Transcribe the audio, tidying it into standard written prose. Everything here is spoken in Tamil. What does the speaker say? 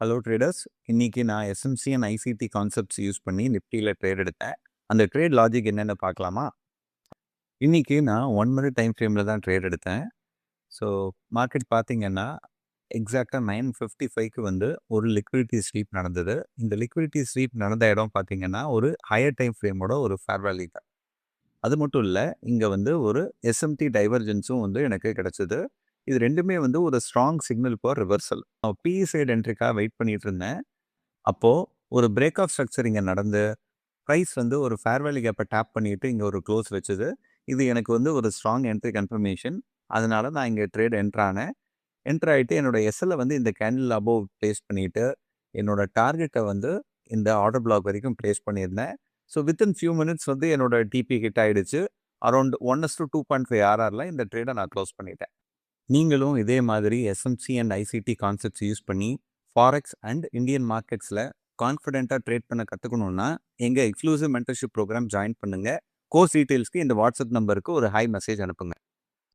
Hello traders. இன்னைக்கு நான் SMC and ICT concepts use பண்ணி நிஃப்டியில் ட்ரேட் எடுத்தேன். அந்த ட்ரேட் லாஜிக் என்னென்னு பார்க்கலாமா? இன்னைக்கு நான் 1 மினிட் டைம் ஃப்ரேமில் தான் ட்ரேட் எடுத்தேன். ஸோ மார்க்கெட் பார்த்தீங்கன்னா எக்ஸாக்டாக 9:55க்கு வந்து ஒரு லிக்விடிட்டி ஸ்வீப் நடந்தது. இந்த லிக்விடிட்டி ஸ்வீப் நடந்த இடம் பார்த்தீங்கன்னா ஒரு ஹையர் டைம் ஃப்ரேமோட ஒரு ஃபேர் வேல்யூ தான். அது மட்டும் இல்லை, இங்கே வந்து ஒரு எஸ்எம்டி டைவர்ஜென்ஸும் வந்து எனக்கு கிடைச்சது. இது ரெண்டுமே வந்து ஒரு ஸ்ட்ராங் சிக்னல் ஃபார் ரிவர்சல். நான் பிஇ சைடு என்ட்ரிக்காக வெயிட் பண்ணிட்டு இருந்தேன். அப்போது ஒரு பிரேக் ஆஃப் ஸ்ட்ரக்சர் இங்கே நடந்து ப்ரைஸ் வந்து ஒரு ஃபேர் வேல்யூ கேப்பை டேப் பண்ணிட்டு இங்கே ஒரு க்ளோஸ் வச்சது. இது எனக்கு வந்து ஒரு ஸ்ட்ராங் என்ட்ரி கன்ஃபர்மேஷன். அதனால நான் இங்கே ட்ரேட் என்ட்ரு ஆனேன். என்ட்ரு ஆகிட்டு என்னோட எஸ்எல்லை வந்து இந்த கேண்டில் அபோவ் ப்ளேஸ் பண்ணிவிட்டு என்னோட டார்கெட்டை வந்து இந்த ஆர்டர் பிளாக் வரைக்கும் ப்ளேஸ் பண்ணியிருந்தேன். ஸோ வித்தின் ஃபியூ மினிட்ஸ் வந்து என்னோட டிபி ஹிட் ஆகிடுச்சு. அரௌண்ட் 1:2.5 ஆர்ஆரில் இந்த ட்ரேடை நான் க்ளோஸ் பண்ணிட்டேன். நீங்களும் இதே மாதிரி SMC and ICT concepts use பண்ணி ஃபாரெக்ஸ் அண்ட் இந்தியன் மார்க்கெட்ஸில் கான்ஃபிடென்ட்டாக ட்ரேட் பண்ண கற்றுக்கணுன்னா எங்கள் எக்ஸ்க்ளூசிவ் மென்டர்ஷிப் ப்ரோக்ராம் ஜாயின் பண்ணுங்கள். கோர்ஸ் டீட்டெயில்ஸ்க்கு இந்த வாட்ஸ்அப் நம்பருக்கு ஒரு ஹை மெசேஜ் அனுப்புங்க.